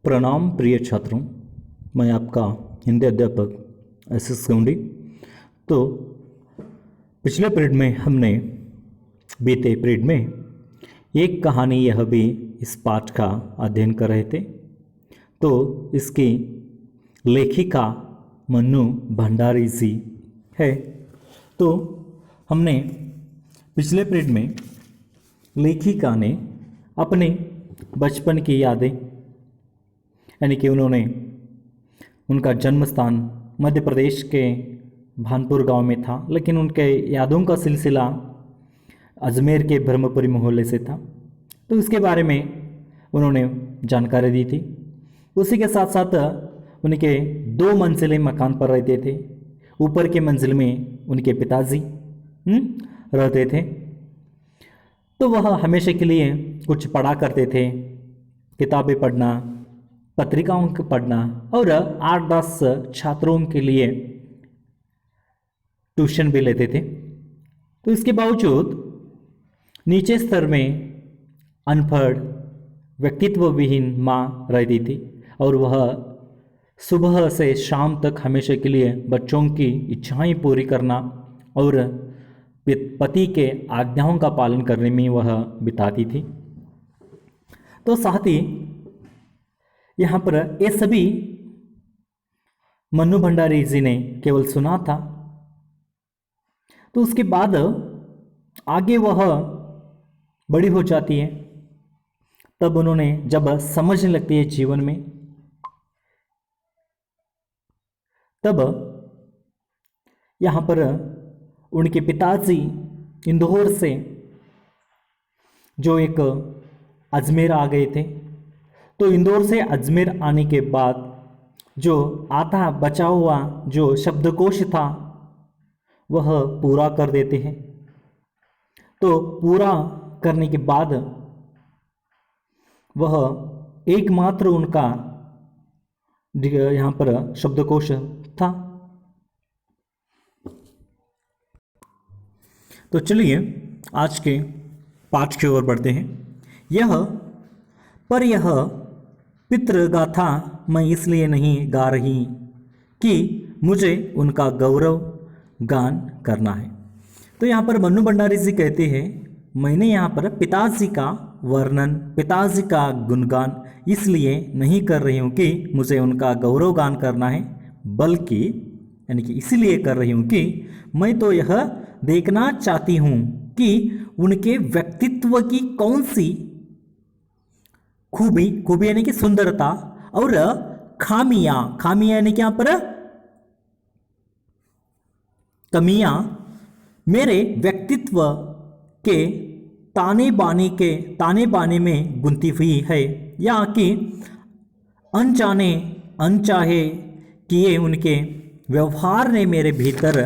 प्रणाम प्रिय छात्रों, मैं आपका हिंदी अध्यापक एस गौंडी। तो पिछले पीरियड में हमने बीते पीरियड में एक कहानी यह भी इस पाठ का अध्ययन कर रहे थे। तो इसकी लेखिका मन्नू भंडारी जी है। तो हमने पिछले पीरियड में लेखिका ने अपने बचपन की यादें, यानी कि उन्होंने उनका जन्म स्थान मध्य प्रदेश के भानपुर गांव में था, लेकिन उनके यादों का सिलसिला अजमेर के ब्रह्मपुरी मोहल्ले से था। तो इसके बारे में उन्होंने जानकारी दी थी। उसी के साथ साथ उनके 2 मंजिले मकान पर रहते थे। ऊपर के मंजिल में उनके पिताजी रहते थे। तो वह हमेशा के लिए कुछ पढ़ा करते थे, किताबें पढ़ना, पत्रिकाओं को पढ़ना और 8-10 छात्रों के लिए ट्यूशन भी लेते थे। तो इसके बावजूद नीचे स्तर में अनपढ़ व्यक्तित्व विहीन माँ रहती थी और वह सुबह से शाम तक हमेशा के लिए बच्चों की इच्छाएं पूरी करना और पति के आज्ञाओं का पालन करने में वह बिताती थी। तो साथ ही यहाँ पर ये सभी मन्नू भंडारी जी ने केवल सुना था। तो उसके बाद आगे वह बड़ी हो जाती है, तब उन्होंने जब समझने लगती है जीवन में, तब यहाँ पर उनके पिताजी इंदौर से जो एक अजमेर आ गए थे। तो इंदौर से अजमेर आने के बाद जो आधा बचा हुआ जो शब्दकोश था वह पूरा कर देते हैं। तो पूरा करने के बाद वह एकमात्र उनका यहाँ पर शब्दकोश था। तो चलिए आज के पाठ की ओर बढ़ते हैं। यह पितृगाथा मैं इसलिए नहीं गा रही कि मुझे उनका गौरव गान करना है। तो यहाँ पर मन्नू भंडारी जी कहते हैं, मैंने यहाँ पर पिताजी का वर्णन, पिताजी का गुणगान इसलिए नहीं कर रही हूँ कि मुझे उनका गौरव गान करना है, बल्कि यानी कि इसलिए कर रही हूँ कि मैं तो यह देखना चाहती हूँ कि उनके व्यक्तित्व की कौन सी खूबी यानी कि सुंदरता और खामियां यानी कि यहाँ पर कमियां मेरे व्यक्तित्व के ताने बाने में गुंथी हुई है, या कि अनजाने अनचाहे किए उनके व्यवहार ने मेरे भीतर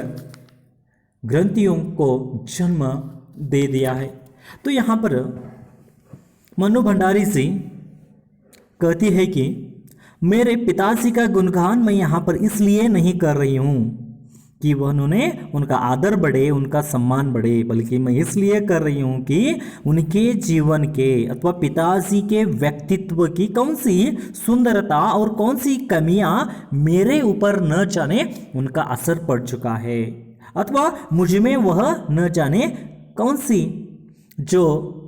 ग्रंथियों को जन्म दे दिया है। तो यहाँ पर मन्नू भंडारी जी कहती है कि मेरे पिताजी का गुणगान मैं यहाँ पर इसलिए नहीं कर रही हूँ कि वह उन्होंने उनका आदर बढ़े, उनका सम्मान बढ़े, बल्कि मैं इसलिए कर रही हूँ कि उनके जीवन के अथवा पिताजी के व्यक्तित्व की कौन सी सुंदरता और कौन सी कमियाँ मेरे ऊपर न जाने उनका असर पड़ चुका है, अथवा मुझ में वह न जाने कौन सी जो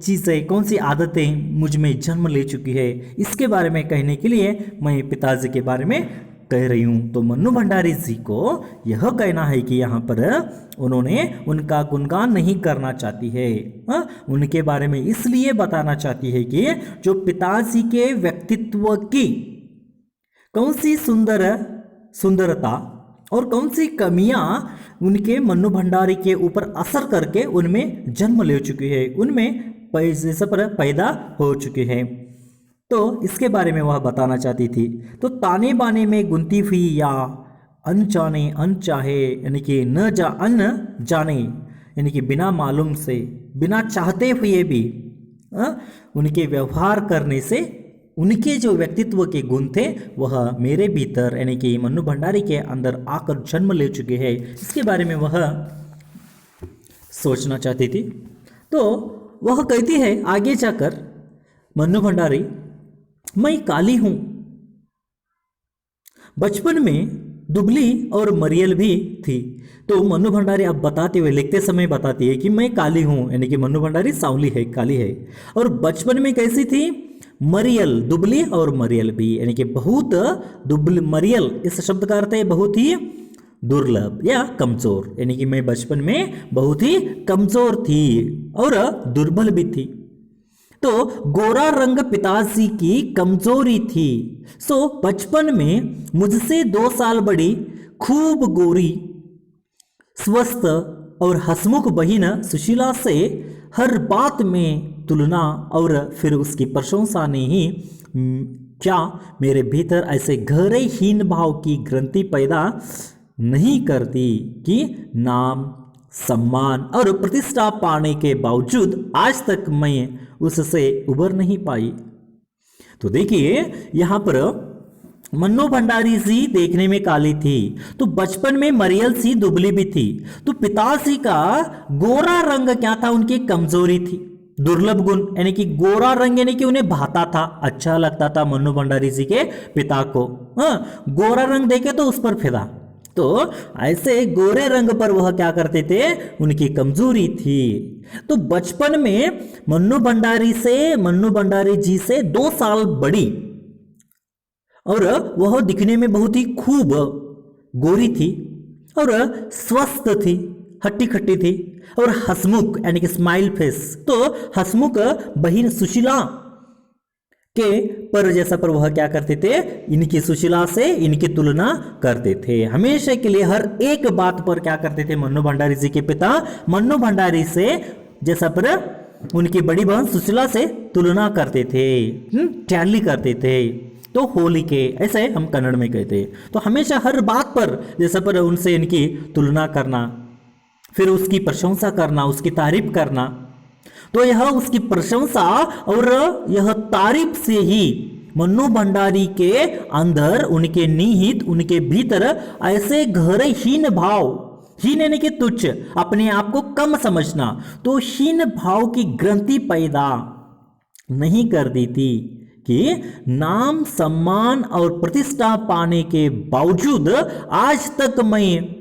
चीज़ें, कौन सी आदतें मुझ में जन्म ले चुकी है, इसके बारे में कहने के लिए मैं पिताजी के बारे में कह रही हूँ। तो मन्नू भंडारी जी को यह कहना है कि यहाँ पर उन्होंने उनका गुणगान नहीं करना चाहती है, उनके बारे में इसलिए बताना चाहती है कि जो पिताजी के व्यक्तित्व की कौन सी सुंदरता और कौन सी कमियां उनके मन्नू भंडारी के ऊपर असर करके उनमें जन्म ले चुकी है, उनमें जैसे पर पैदा हो चुकी है। तो इसके बारे में वह बताना चाहती थी। तो ताने बाने में गुंथी हुई या अनजाने अनचाहे यानी कि अन जाने यानी कि बिना मालूम से, बिना चाहते हुए भी उनके व्यवहार करने से उनके जो व्यक्तित्व के गुण थे वह मेरे भीतर यानी कि मन्नू भंडारी के अंदर आकर जन्म ले चुके हैं, इसके बारे में वह सोचना चाहती थी। तो वह कहती है आगे जाकर मन्नू भंडारी, मैं काली हूँ बचपन में दुबली और मरियल भी थी। तो मन्नू भंडारी अब बताते हुए, लिखते समय बताती है कि मैं काली हूं, यानी कि मन्नू भंडारी सांवली है, काली है। और बचपन में कैसी थी? मरियल, दुबली और मरियल भी, यानी कि बहुत दुबली। मरियल इस शब्द का अर्थ है बहुत ही दुर्लभ या कमजोर, यानी कि मैं बचपन में बहुत ही कमजोर थी और दुर्बल भी थी। तो गोरा रंग पिताजी की कमजोरी थी। सो बचपन में मुझसे 2 साल बड़ी, खूब गोरी, स्वस्थ और हंसमुख बहिन सुशीला से हर बात में तुलना और फिर उसकी प्रशंसा ने ही क्या मेरे भीतर ऐसे गहरे हीन भाव की ग्रंथि पैदा नहीं करती कि नाम, सम्मान और प्रतिष्ठा पाने के बावजूद आज तक मैं उससे उबर नहीं पाई। तो देखिए यहां पर मन्नू भंडारी सी देखने में काली थी, तो बचपन में मरियल सी दुबली भी थी। तो पिताजी का गोरा रंग क्या था? उनकी कमजोरी थी, दुर्लभ गुण, यानी कि गोरा रंग, यानी कि उन्हें भाता था, अच्छा लगता था मन्नू भंडारी जी के पिता को। हाँ, गोरा रंग देखे तो उस पर फिदा। तो ऐसे गोरे रंग पर वह क्या करते थे? उनकी कमजोरी थी। तो बचपन में मन्नू भंडारी जी से 2 साल बड़ी और वह दिखने में बहुत ही खूब गोरी थी और स्वस्थ थी, हट्टी खट्टी थी और हसमुख, यानी कि स्माइल फेस। तो हसमुख बहिन सुशीला के पर जैसा पर वह क्या करते थे? इनकी सुशीला से इनकी तुलना करते थे। हमेशा के लिए हर एक बात पर क्या करते थे? मन्नू भंडारी जी के पिता मन्नू भंडारी से जैसा पर उनकी बड़ी बहन सुशीला से तुलना करते थे, टैली करते थे। तो होली के, ऐसे हम कन्नड़ में कहते हैं। तो हमेशा हर बात पर जैसा पर उनसे इनकी तुलना करना, फिर उसकी प्रशंसा करना, उसकी तारीफ करना। तो यह उसकी प्रशंसा और यह तारीफ से ही मन्नू भंडारी के अंदर, उनके निहित, उनके भीतर ऐसे गहरे हीन भाव, हीन यानी कि तुच्छ, अपने आप को कम समझना, तो हीन भाव की ग्रंथि पैदा नहीं कर दी थी कि नाम, सम्मान और प्रतिष्ठा पाने के बावजूद आज तक मैं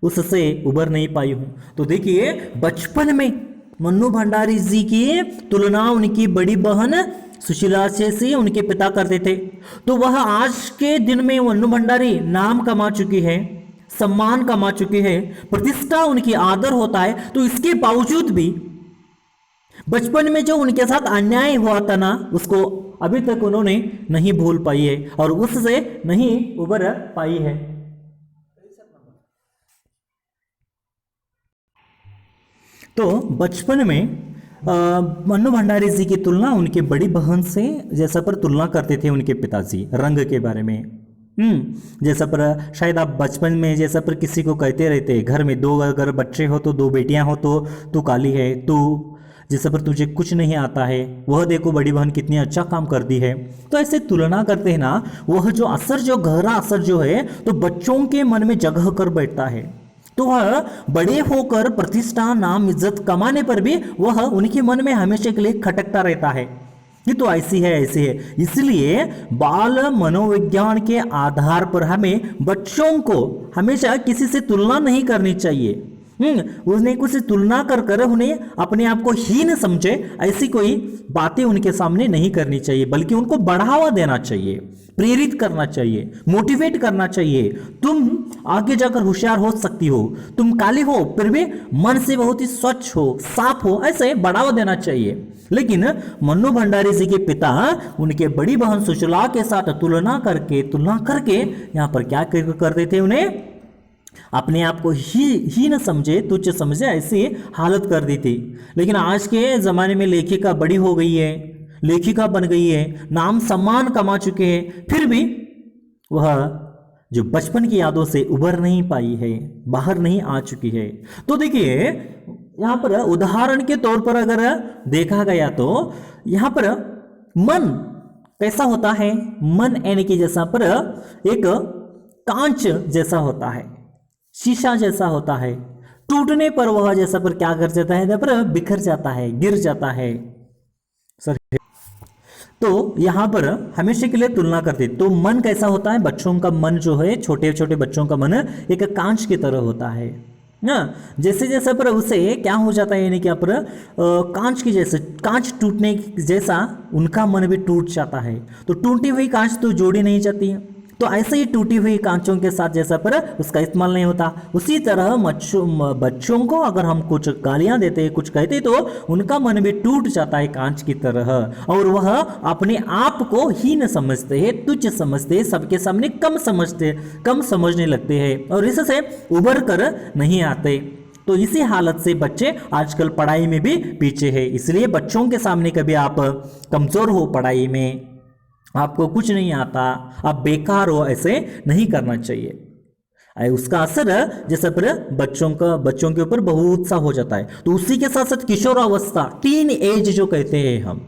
उससे उबर नहीं पाई हूं। तो देखिए बचपन में मन्नू भंडारी जी की तुलना उनकी बड़ी बहन सुशीला से उनके पिता करते थे। तो वह आज के दिन में मन्नू भंडारी नाम कमा चुकी है, सम्मान कमा चुकी है, प्रतिष्ठा उनकी आदर होता है। तो इसके बावजूद भी बचपन में जो उनके साथ अन्याय हुआ था ना, उसको अभी तक उन्होंने नहीं भूल पाई है और उससे नहीं उबर पाई है। तो बचपन में मन्नू भंडारी जी की तुलना उनके बड़ी बहन से जैसा पर तुलना करते थे उनके पिताजी रंग के बारे में। जैसा पर शायद आप बचपन में जैसा पर किसी को कहते रहते, घर में 2 अगर बच्चे हो तो 2 बेटियां हो तो तू काली है, तू जैसा पर तुझे कुछ नहीं आता है, वह देखो बड़ी बहन कितनी अच्छा काम करती है। तो ऐसे तुलना करते हैं ना, वह जो असर, जो गहरा असर जो है, तो बच्चों के मन में जगह कर बैठता है। तो वह बड़े होकर प्रतिष्ठा, नाम, इज्जत कमाने पर भी वह उनके मन में हमेशा के लिए खटकता रहता है कि तो ऐसी है, ऐसी है। इसलिए बाल मनोविज्ञान के आधार पर हमें बच्चों को हमेशा किसी से तुलना नहीं करनी चाहिए। उन्हें कुछ तुलना कर कर उन्हें अपने आप को हीन समझे, ऐसी कोई बातें उनके सामने नहीं करनी चाहिए, बल्कि उनको बढ़ावा देना चाहिए, प्रेरित करना चाहिए, मोटिवेट करना चाहिए। तुम आगे जाकर होशियार हो सकती हो, तुम काली हो फिर भी मन से बहुत ही स्वच्छ हो, साफ हो, ऐसे बढ़ावा देना चाहिए। लेकिन मन्नू भंडारी जी के पिता उनके बड़ी बहन सुशीला के साथ तुलना करके यहाँ पर क्या करते थे? उन्हें अपने आप को ही न समझे, तुच्छ समझे, ऐसी हालत कर दी थी। लेकिन आज के ज़माने में लेखिका बड़ी हो गई है, लेखिका बन गई है, नाम सम्मान कमा चुके हैं, फिर भी वह जो बचपन की यादों से उबर नहीं पाई है, बाहर नहीं आ चुकी है। तो देखिए यहाँ पर उदाहरण के तौर पर अगर देखा गया तो यहाँ पर मन कैसा होता है? मन यानी कि जैसा पर एक कांच जैसा होता है, शीशा जैसा होता है, टूटने पर वह जैसा पर क्या कर जाता है? पर बिखर जाता है, गिर जाता है। सर तो यहाँ पर हमेशा के लिए तुलना करते, तो मन कैसा होता है, बच्चों का मन जो है, छोटे छोटे बच्चों का मन एक कांच की तरह होता है ना। जैसे जैसे पर उसे क्या हो जाता है, यानी कि पर कांच की जैसे, कांच टूटने जैसा उनका मन भी टूट जाता है। तो टूटी हुई कांच तो जोड़ी नहीं जाती है, तो ऐसे ही टूटी हुई कांचों के साथ जैसा पर उसका इस्तेमाल नहीं होता, उसी तरह बच्चों को अगर हम कुछ गालियां देते हैं, कुछ कहते तो उनका मन भी टूट जाता है कांच की तरह, और वह अपने आप को हीन समझते हैं, तुच्छ समझते हैं, सबके सामने कम समझने लगते हैं और इससे उभर कर नहीं आते। तो इसी हालत से बच्चे आजकल पढ़ाई में भी पीछे है। इसलिए बच्चों के सामने कभी आप कमजोर हो पढ़ाई में, आपको कुछ नहीं आता, आप बेकार हो, ऐसे नहीं करना चाहिए। उसका असर जैसे पर बच्चों के ऊपर बहुत सा हो जाता है। तो उसी के साथ साथ किशोरावस्था, टीन एज जो कहते हैं हम,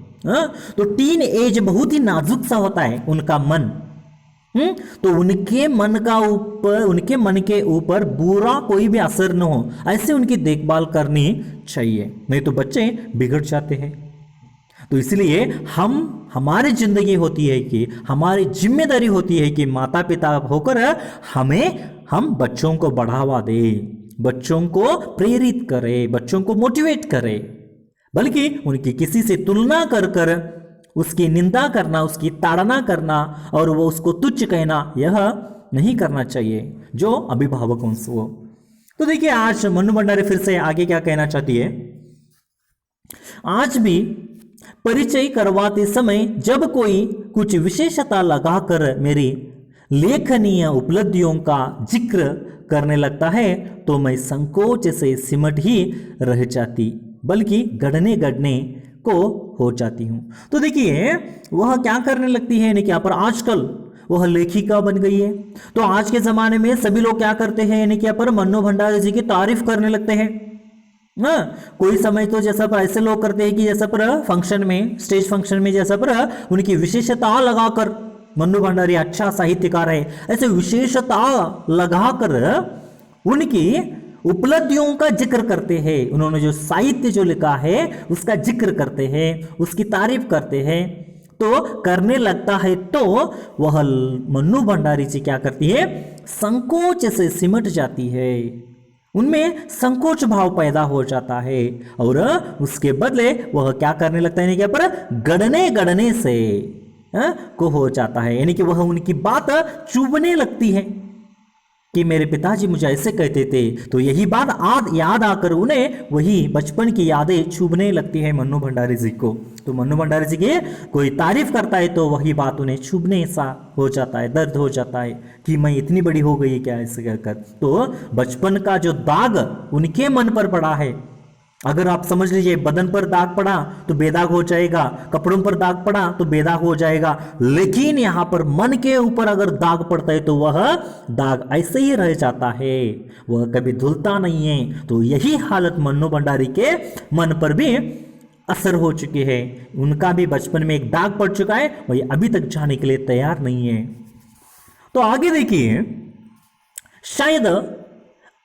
तो टीन एज बहुत ही नाजुक सा होता है उनका मन। तो उनके मन के ऊपर बुरा कोई भी असर न हो, ऐसे उनकी देखभाल करनी चाहिए, नहीं तो बच्चे बिगड़ जाते हैं। तो इसलिए हमारी जिंदगी होती है कि हमारी जिम्मेदारी होती है कि माता पिता होकर हम बच्चों को बढ़ावा दें, बच्चों को प्रेरित करें, बच्चों को मोटिवेट करें, बल्कि उनकी किसी से तुलना कर कर उसकी निंदा करना, उसकी ताड़ना करना और वो उसको तुच्छ कहना, यह नहीं करना चाहिए जो अभिभावकों से हो। तो देखिए आज मन्नू भंडारी फिर से आगे क्या कहना चाहती है। आज भी परिचय करवाते समय जब कोई कुछ विशेषता लगाकर मेरी लेखनीय उपलब्धियों का जिक्र करने लगता है तो मैं संकोच से सिमट ही रह जाती, बल्कि गढ़ने को हो जाती हूँ। तो देखिए वह क्या करने लगती है, यानी क्या पर आजकल वह लेखिका बन गई है। तो आज के जमाने में सभी लोग क्या करते हैं, यानी क्या पर मन्नू भंडारी जी की तारीफ करने लगते हैं। कोई समय तो जैसा पर ऐसे लोग करते हैं कि जैसा पर फंक्शन में, स्टेज फंक्शन में जैसा पर उनकी विशेषता लगाकर मन्नू भंडारी अच्छा साहित्यकार है, ऐसे विशेषता लगाकर उनकी उपलब्धियों का जिक्र करते हैं। उन्होंने जो साहित्य जो लिखा है उसका जिक्र करते हैं, उसकी तारीफ करते हैं। तो करने लगता है तो वह मन्नू भंडारी जी क्या करती है, संकोच से सिमट जाती है, उनमें संकोच भाव पैदा हो जाता है और उसके बदले वह क्या करने लगता है, क्या पर गढ़ने से को हो जाता है, यानी कि वह उनकी बात चुभने लगती है कि मेरे पिताजी मुझे ऐसे कहते थे। तो यही बात याद आकर उन्हें वही बचपन की यादें चुभने लगती है मन्नू भंडारी जी को। तो मन्नू भंडारी जी की कोई तारीफ करता है तो वही बात उन्हें चुभने सा हो जाता है, दर्द हो जाता है कि मैं इतनी बड़ी हो गई क्या, ऐसे कहकर। तो बचपन का जो दाग उनके मन पर पड़ा है, अगर आप समझ लीजिए बदन पर दाग पड़ा तो बेदाग हो जाएगा, कपड़ों पर दाग पड़ा तो बेदाग हो जाएगा, लेकिन यहां पर मन के ऊपर अगर दाग पड़ता है तो वह दाग ऐसे ही रह जाता है, वह कभी धुलता नहीं है। तो यही हालत मन्नू भंडारी के मन पर भी असर हो चुकी है। उनका भी बचपन में एक दाग पड़ चुका है, वही अभी तक जाने के लिए तैयार नहीं है। तो आगे देखिए, शायद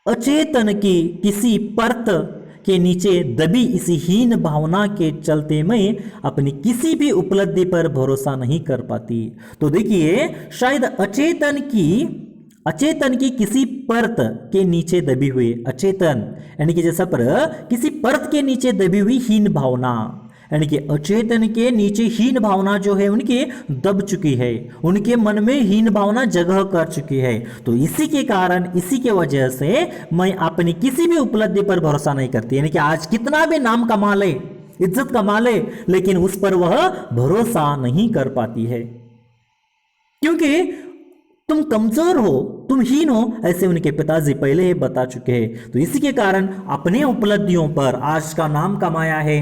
अचेतन की किसी परत के नीचे दबी इसी हीन भावना के चलते मैं अपनी किसी भी उपलब्धि पर भरोसा नहीं कर पाती। तो देखिए शायद अचेतन की किसी परत के नीचे दबी हुई, अचेतन यानी कि जैसा पर किसी परत के नीचे दबी हुई हीन भावना, यानी कि अचेतन के नीचे हीन भावना जो है उनकी दब चुकी है, उनके मन में हीन भावना जगह कर चुकी है। तो इसी के कारण, इसी के वजह से मैं अपनी किसी भी उपलब्धि पर भरोसा नहीं करती, यानी कि आज कितना भी नाम कमा ले, इज्जत कमा ले, लेकिन उस पर वह भरोसा नहीं कर पाती है, क्योंकि तुम कमजोर हो, तुम हीन हो, ऐसे उनके पिताजी पहले ही बता चुके हैं। तो इसी के कारण अपने उपलब्धियों पर आज का नाम कमाया है,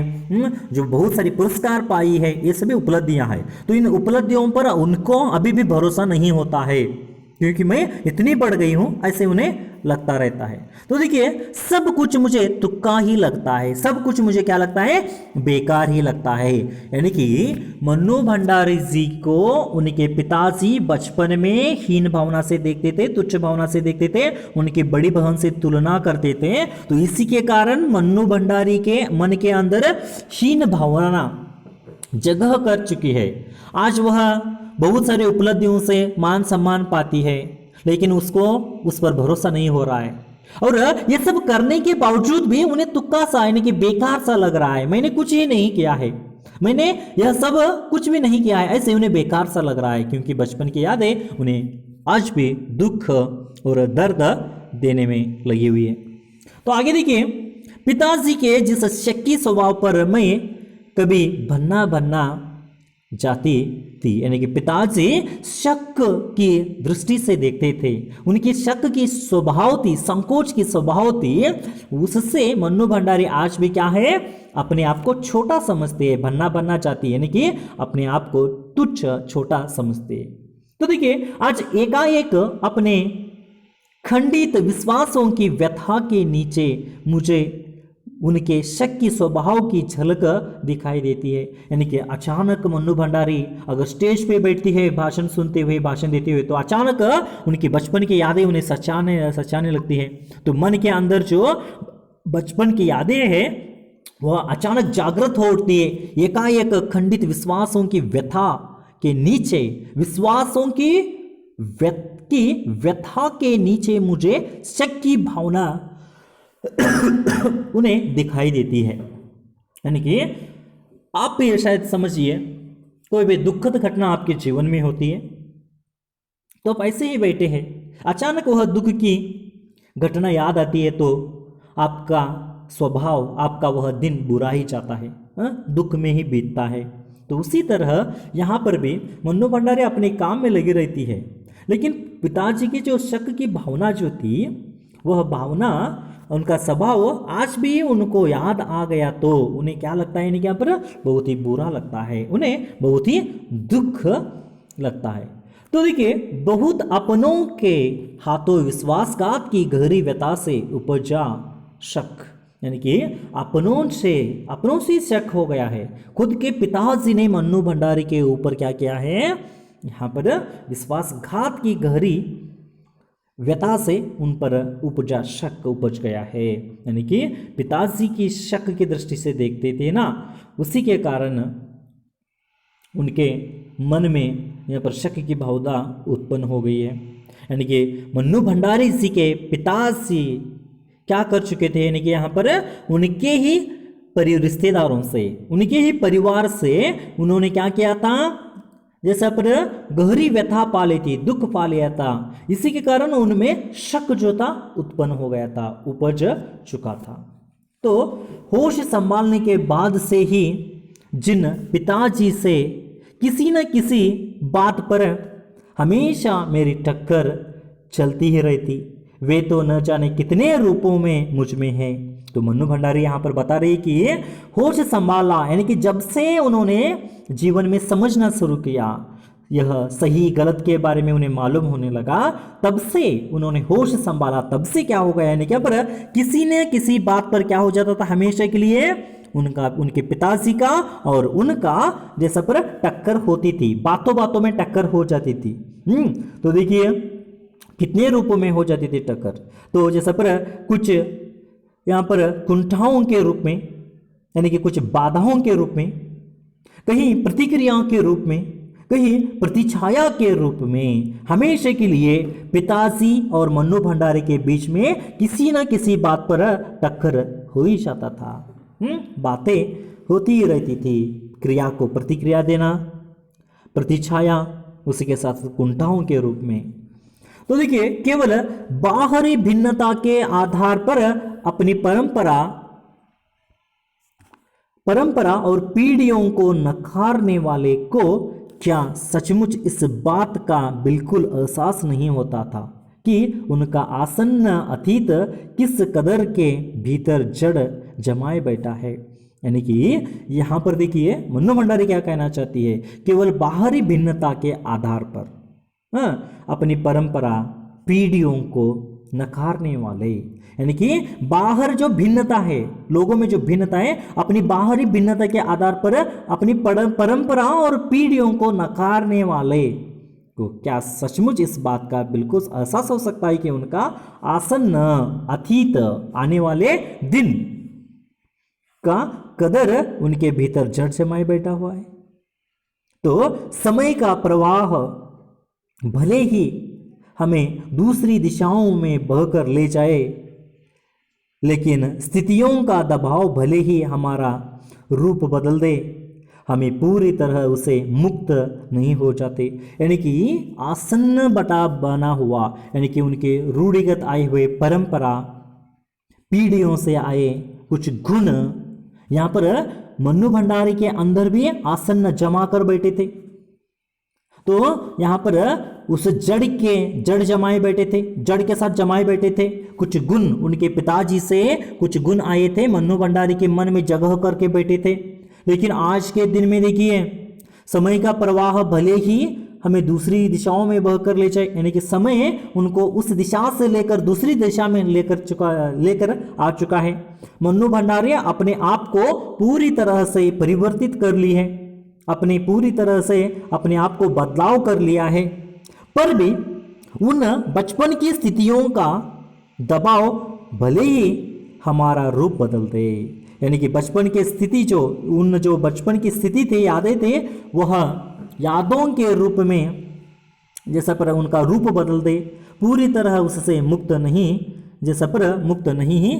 जो बहुत सारी पुरस्कार पाई है, ये सभी उपलब्धियां हैं। तो इन उपलब्धियों पर उनको अभी भी भरोसा नहीं होता है, क्योंकि मैं इतनी बढ़ गई हूं, ऐसे उन्हें लगता रहता है। तो देखिए सब कुछ मुझे तुक्का ही लगता है, सब कुछ मुझे क्या लगता है, बेकार ही लगता है। यानी कि मन्नू भंडारी जी को उनके पिताजी बचपन में हीन भावना से देखते थे, तुच्छ भावना से देखते थे, उनकी बड़ी बहन से तुलना करते थे। तो इसी के कारण मन्नू भंडारी के मन के अंदर हीन भावना जगह कर चुकी है। आज वह बहुत सारे उपलब्धियों से मान सम्मान पाती है, लेकिन उसको उस पर भरोसा नहीं हो रहा है, और ये सब करने के बावजूद भी उन्हें तुक्का सा यानी कि बेकार सा लग रहा है। मैंने कुछ ही नहीं किया है, मैंने यह सब कुछ भी नहीं किया है, ऐसे उन्हें बेकार सा लग रहा है, क्योंकि बचपन की यादें उन्हें आज भी दुख और दर्द देने में लगी हुई है। तो आगे देखिए, पिताजी के जिस शक्की स्वभाव पर मैं कभी भन्ना भन्ना जाती थी, यानी कि पिताजी शक की दृष्टि से देखते थे, उनकी शक की स्वभाव थी, संकोच की स्वभाव थी, उससे मन्नू भंडारी आज भी क्या है, अपने आप को छोटा समझते हैं, भन्ना बनना चाहती है, यानी कि अपने आप को तुच्छ छोटा समझते हैं। तो देखिए, आज एकाएक अपने खंडित विश्वासों की व्यथा के नीचे मुझे उनके शक की स्वभाव की झलक दिखाई देती है। यानी कि अचानक मन्नू भंडारी अगर स्टेज पे बैठती है भाषण सुनते हुए, भाषण देते हुए, तो अचानक उनकी बचपन की यादें उन्हें सचाने लगती है। तो मन के अंदर जो बचपन की यादें हैं वह अचानक जागृत हो उठती है। एकाएक खंडित विश्वासों की व्यथा के नीचे, विश्वासों की व्यथा के नीचे मुझे शक की भावना उन्हें दिखाई देती है। यानी कि आप भी शायद समझिए, कोई भी दुखद घटना आपके जीवन में होती है, तो आप ऐसे ही बैठे हैं, अचानक वह दुख की घटना याद आती है, तो आपका स्वभाव, आपका वह दिन बुरा ही जाता है, दुख में ही बीतता है। तो उसी तरह यहाँ पर भी मन्नू भंडारी अपने काम में लगी रहती है, लेकिन पिताजी की जो शक की भावना जो थी, वह भावना, उनका स्वभाव आज भी उनको याद आ गया तो उन्हें क्या लगता है, यानी क्या पर बहुत ही बुरा लगता है, उन्हें बहुत ही दुख लगता है। तो देखिए, बहुत अपनों के हाथों विश्वासघात की गहरी व्यथा से उपजा शक, यानी कि अपनों से शक हो गया है। खुद के पिताजी ने मन्नू भंडारी के ऊपर क्या किया है, यहाँ पर विश्वासघात की गहरी व्यथा से उन पर उपजा शक उपज गया है। यानी कि पिताजी की शक की दृष्टि से देखते थे ना, उसी के कारण उनके मन में यहाँ पर शक की भावना उत्पन्न हो गई है। यानी कि मन्नू भंडारी जी के पिताजी क्या कर चुके थे, यानी कि यहाँ पर उनके ही रिश्तेदारों से, उनके ही परिवार से उन्होंने क्या किया था, जैसा पर गहरी व्यथा पा ली थी, दुख पा लिया था, इसी के कारण उनमें शक जो था उत्पन्न हो गया था, उपज चुका था। तो होश संभालने के बाद से ही जिन पिताजी से किसी न किसी बात पर हमेशा मेरी टक्कर चलती ही रहती, वे तो न जाने कितने रूपों में मुझ में है। तो मन्नू भंडारी यहाँ पर बता रही कि होश संभाला, यानी कि जब से उन्होंने जीवन में समझना शुरू किया, यह सही गलत के बारे में उन्हें मालूम होने लगा, तब से उन्होंने होश संभाला। तब से क्या हो गया, यानी क्या पर किसी न किसी बात पर क्या हो जाता था, हमेशा के लिए उनके पिताजी का और उनका जैसा पर टक्कर होती थी, बातों बातों में टक्कर हो जाती थी। तो देखिए कितने रूपों में हो जाती थी टक्कर। तो जैसा पर कुछ यहाँ पर कुंठाओं के रूप में, यानी कि कुछ बाधाओं के रूप में, कहीं प्रतिक्रियाओं के रूप में, कहीं प्रतिछाया के रूप में, हमेशा के लिए पिताजी और मन्नू भंडारी के बीच में किसी न किसी बात पर टक्कर हो ही जाता था। बातें होती ही रहती थी, क्रिया को प्रतिक्रिया देना, प्रतिछाया, उसी के साथ कुंठाओं के रूप में। तो देखिए, केवल बाहरी भिन्नता के आधार पर अपनी परंपरा और पीढ़ियों को नकारने वाले को क्या सचमुच इस बात का बिल्कुल एहसास नहीं होता था कि उनका आसन्न अतीत किस कदर के भीतर जड़ जमाए बैठा है। यानी कि यहाँ पर देखिए मन्नू भंडारी क्या कहना चाहती है, केवल बाहरी भिन्नता के आधार पर अपनी परंपरा पीढ़ियों को नकारने वाले, यानी कि बाहर जो भिन्नता है, लोगों में जो भिन्नता है, अपनी बाहरी भिन्नता के आधार पर अपनी परंपरा और पीढ़ियों को नकारने वाले को क्या सचमुच इस बात का बिल्कुल एहसास हो सकता है कि उनका आसन्न अतीत, आने वाले दिन का कदर उनके भीतर जड़ जमाए बैठा हुआ है। तो समय का प्रवाह भले ही हमें दूसरी दिशाओं में बहकर ले जाए, लेकिन स्थितियों का दबाव भले ही हमारा रूप बदल दे, हमें पूरी तरह उसे मुक्त नहीं हो जाते। यानी कि आसन्न बटा बना हुआ, यानी कि उनके रूढ़िगत आए हुए परंपरा, पीढ़ियों से आए कुछ गुण यहाँ पर मन्नू भंडारी के अंदर भी आसन्न जमा कर बैठे थे। तो यहाँ पर उस जड़ जमाए बैठे थे, जड़ के साथ जमाए बैठे थे। कुछ गुण उनके पिताजी से कुछ गुण आए थे, मन्नू भंडारी के मन में जगह करके बैठे थे। लेकिन आज के दिन में देखिए, समय का प्रवाह भले ही हमें दूसरी दिशाओं में बहकर ले जाए, यानी कि समय उनको उस दिशा से लेकर दूसरी दिशा में लेकर आ चुका है। मन्नू भंडारी अपने आप को पूरी तरह से परिवर्तित कर ली है, पूरी तरह से अपने आप को बदलाव कर लिया है। पर भी उन बचपन की स्थितियों का दबाव भले ही हमारा रूप बदल दे, यानी कि बचपन की स्थिति जो बचपन की स्थिति थे, यादें थे, वह यादों के रूप में जैसा पर उनका रूप बदल दे, पूरी तरह उससे मुक्त नहीं ही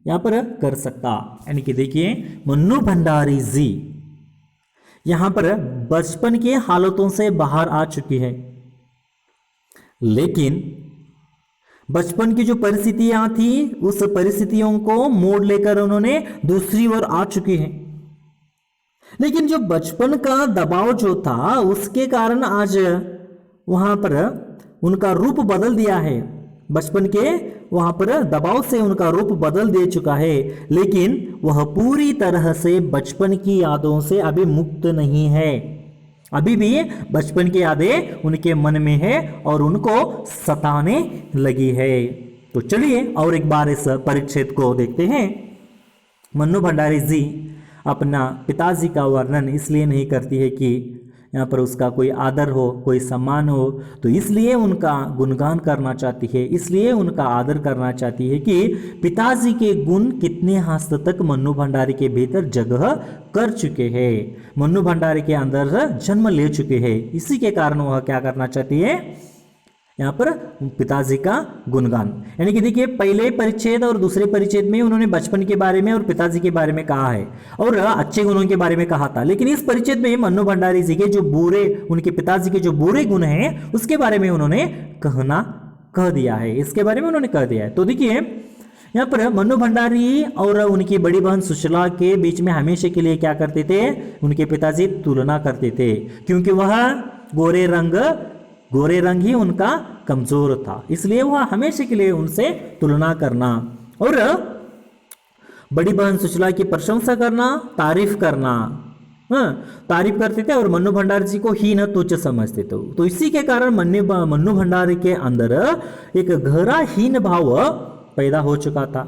यहाँ पर कर सकता। यानी कि देखिए, मन्नू भंडारी जी यहाँ पर बचपन के हालातों से बाहर आ चुकी है, लेकिन बचपन की जो परिस्थितियां थी उस परिस्थितियों को मोड़ लेकर उन्होंने दूसरी ओर आ चुकी है। लेकिन जो बचपन का दबाव जो था उसके कारण आज वहां पर उनका रूप बदल दिया है, बचपन के वहां पर दबाव से उनका रूप बदल दे चुका है, लेकिन वह पूरी तरह से बचपन की यादों से अभी मुक्त नहीं है। अभी भी बचपन की यादें उनके मन में है और उनको सताने लगी है। तो चलिए और एक बार इस परिच्छेद को देखते हैं। मन्नू भंडारी जी अपना पिताजी का वर्णन इसलिए नहीं करती है कि यहाँ पर उसका कोई आदर हो, कोई सम्मान हो, तो इसलिए उनका गुणगान करना चाहती है, इसलिए उनका आदर करना चाहती है कि पिताजी के गुण कितने हद तक मन्नू भंडारी के भीतर जगह कर चुके हैं, मन्नू भंडारी के अंदर जन्म ले चुके हैं। इसी के कारण वह क्या करना चाहती है, यहाँ पर पिताजी का गुणगान। यानी कि देखिए, पहले परिच्छेद और दूसरे परिच्छेद में उन्होंने बचपन के बारे में और पिताजी के बारे में कहा है और अच्छे गुणों के बारे में कहा था, लेकिन इस परिच्छेद में मन्नू भंडारी जी के जो उनके पिताजी के जो बुरे गुण हैं उसके बारे में उन्होंने कह दिया है, इसके बारे में उन्होंने कह दिया है। तो देखिए, यहाँ पर मन्नू भंडारी और उनकी बड़ी बहन सुशीला के बीच में हमेशा के लिए क्या करते थे, उनके पिताजी तुलना करते थे, क्योंकि वह गोरे रंग ही उनका कमजोर था, इसलिए वह हमेशा के लिए उनसे तुलना करना और बड़ी बहन सुशीला की प्रशंसा करना, तारीफ करना, तारीफ करते थे और मन्नू भंडारी जी को हीन तुच्छ समझते थे। तो इसी के कारण मन्नू भंडारी के अंदर एक गहरा हीन भाव पैदा हो चुका था।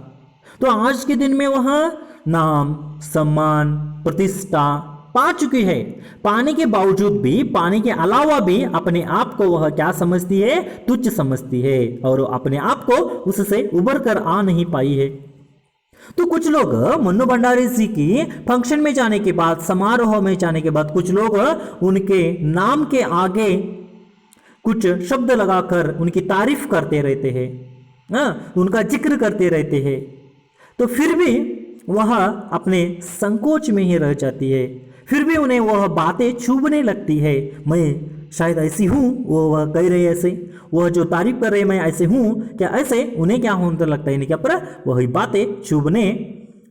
तो आज के दिन में वह नाम, सम्मान, प्रतिष्ठा पा चुकी है, पाने के बावजूद भी, पाने के अलावा भी अपने आप को वह क्या समझती है, तुच्छ समझती है और अपने आप को उससे उबर कर आ नहीं पाई है। तो कुछ लोग मन्नू भंडारी जी की फंक्शन में जाने के बाद, समारोह में जाने के बाद, कुछ लोग उनके नाम के आगे कुछ शब्द लगाकर उनकी तारीफ करते रहते हैं, उनका जिक्र करते रहते हैं, तो फिर भी वह अपने संकोच में ही रह जाती है, फिर भी उन्हें वह बातें चुभने लगती है। मैं शायद ऐसी हूँ, वह कह रहे ऐसे, वह जो तारीफ कर रहे मैं ऐसे हूँ क्या, ऐसे उन्हें क्या होने लगता है, क्या पर वही बातें चुभने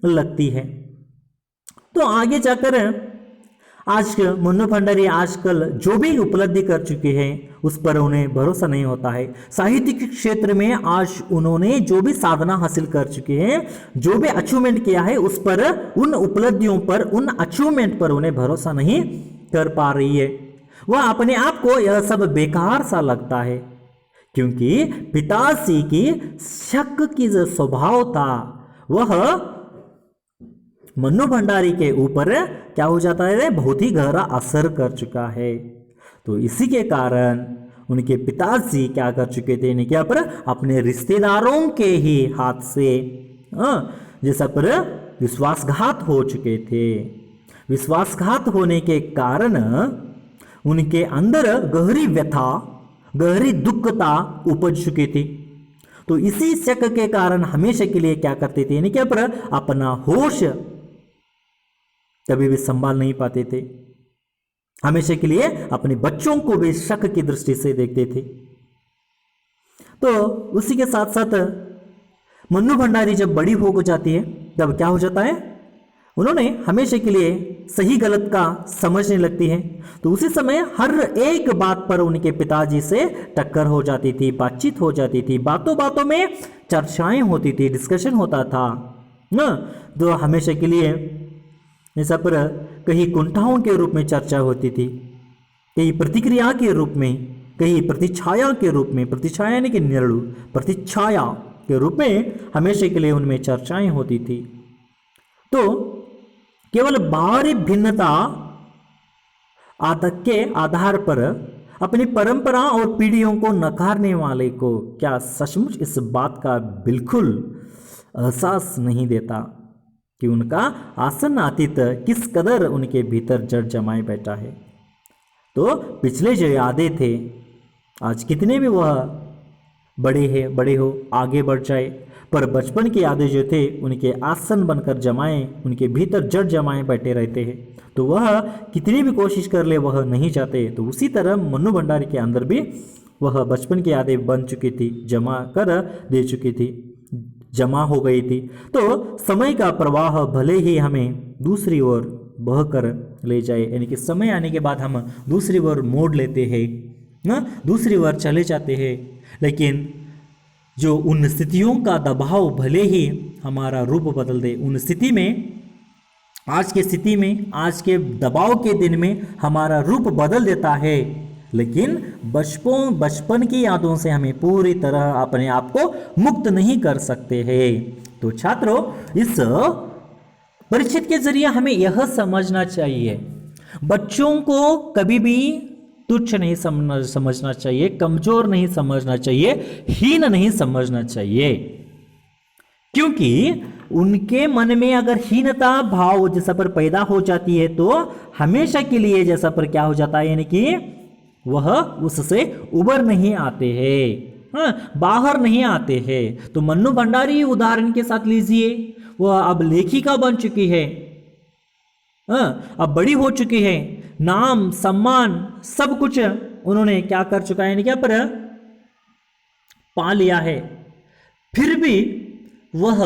लगती है। तो आगे जाकर आज मन्नू भंडारी आजकल जो भी उपलब्धि कर चुके हैं उस पर उन्हें भरोसा नहीं होता है। साहित्यिक क्षेत्र में आज उन्होंने जो भी साधना हासिल कर चुके हैं, जो भी अचीवमेंट किया है, उस पर, उन उपलब्धियों पर, उन अचीवमेंट पर उन्हें भरोसा नहीं कर पा रही है। वह अपने आप को यह सब बेकार सा लगता है, क्योंकि पिताजी की शक की जो स्वभाव था वह मन्नू भंडारी के ऊपर क्या हो जाता है, बहुत ही गहरा असर कर चुका है। तो इसी के कारण उनके पिताजी क्या कर चुके थे, क्या पर अपने रिश्तेदारों के ही हाथ से जैसा पर विश्वासघात हो चुके थे। विश्वासघात होने के कारण उनके अंदर गहरी व्यथा, गहरी दुखता उपज चुकी थी। तो इसी शक के कारण हमेशा के लिए क्या करते थे, यानी कि पर अपना होश कभी भी संभाल नहीं पाते थे। हमेशा के लिए अपने बच्चों को भी शक की दृष्टि से देखते थे। तो उसी के साथ साथ मन्नू भंडारी जब बड़ी हो जाती है तब क्या हो जाता है, उन्होंने हमेशा के लिए सही गलत का समझने लगती है। तो उसी समय हर एक बात पर उनके पिताजी से टक्कर हो जाती थी, बातचीत हो जाती थी, बातों बातों में चर्चाएं होती थी, डिस्कशन होता था ना। तो हमेशा के लिए ऐसा पर कहीं कुंठाओं के रूप में चर्चा होती थी, कहीं प्रतिक्रिया के रूप में, कहीं प्रतिछाया के रूप में, प्रतिछाया यानी कि निर्णय, प्रतिछाया के रूप में हमेशा के लिए उनमें चर्चाएं होती थी। तो केवल बाहरी भिन्नता के आधार पर अपनी परंपरा और पीढ़ियों को नकारने वाले को क्या सचमुच इस बात का बिल्कुल एहसास नहीं देता कि उनका आसन्न अतीत किस कदर उनके भीतर जड़ जमाए बैठा है। तो पिछले जो यादें थे, आज कितने भी वह बड़े हो, आगे बढ़ जाए, पर बचपन की यादें जो थे उनके आसन बनकर जमाए, उनके भीतर जड़ जमाए बैठे रहते हैं। तो वह कितनी भी कोशिश कर ले वह नहीं चाहते। तो उसी तरह मन्नू भंडारी के अंदर भी वह बचपन की यादें बन चुकी थी, जमा कर दे चुकी थी, जमा हो गई थी। तो समय का प्रवाह भले ही हमें दूसरी ओर बह कर ले जाए, यानी कि समय आने के बाद हम दूसरी ओर मोड़ लेते हैं ना, दूसरी ओर चले जाते हैं, लेकिन जो उन स्थितियों का दबाव भले ही हमारा रूप बदल दे, उन स्थिति में, आज की स्थिति में, आज के दबाव के दिन में हमारा रूप बदल देता है, लेकिन बचपन की यादों से हमें पूरी तरह अपने आप को मुक्त नहीं कर सकते हैं। तो छात्रों, इस परिचित के जरिए हमें यह समझना चाहिए, बच्चों को कभी भी तुच्छ नहीं समझना चाहिए, कमजोर नहीं समझना चाहिए, हीन नहीं समझना चाहिए, क्योंकि उनके मन में अगर हीनता भाव जैसा पर पैदा हो जाती है तो हमेशा के लिए जैसा पर क्या हो जाता है, यानी कि वह उससे उबर नहीं आते हैं, बाहर नहीं आते हैं। तो मन्नू भंडारी उदाहरण के साथ लीजिए, वह अब लेखिका बन चुकी है, अब बड़ी हो चुकी है, नाम सम्मान सब कुछ उन्होंने क्या कर चुका है, यानी क्या पर पा लिया है। फिर भी वह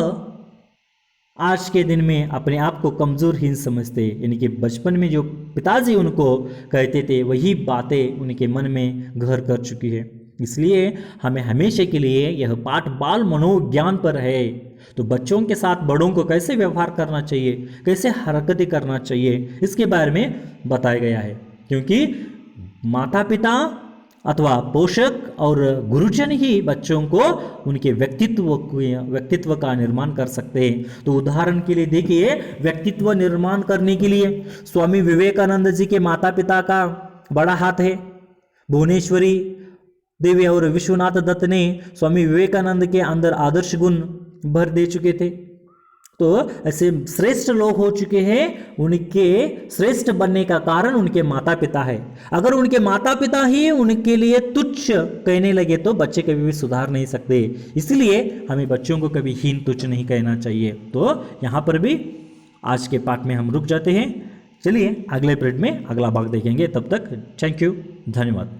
आज के दिन में अपने आप को कमजोर हीन समझते, यानी कि बचपन में जो पिताजी उनको कहते थे वही बातें उनके मन में घर कर चुकी है। इसलिए हमें हमेशा के लिए यह पाठ बाल मनोविज्ञान पर है। तो बच्चों के साथ बड़ों को कैसे व्यवहार करना चाहिए, कैसे हरकतें करना चाहिए, इसके बारे में बताया गया है। क्योंकि माता पिता अथवा पोषक और गुरुजन ही बच्चों को उनके व्यक्तित्व का निर्माण कर सकते हैं। तो उदाहरण के लिए देखिए, व्यक्तित्व निर्माण करने के लिए स्वामी विवेकानंद जी के माता पिता का बड़ा हाथ है। भुवनेश्वरी देवी और विश्वनाथ दत्त ने स्वामी विवेकानंद के अंदर आदर्श गुण भर दे चुके थे। तो ऐसे श्रेष्ठ लोग हो चुके हैं, उनके श्रेष्ठ बनने का कारण उनके माता पिता है। अगर उनके माता पिता ही उनके लिए तुच्छ कहने लगे तो बच्चे कभी भी सुधार नहीं सकते। इसलिए हमें बच्चों को कभी हीन तुच्छ नहीं कहना चाहिए। तो यहाँ पर भी आज के पाठ में हम रुक जाते हैं। चलिए अगले पीरियड में अगला भाग देखेंगे। तब तक थैंक यू, धन्यवाद।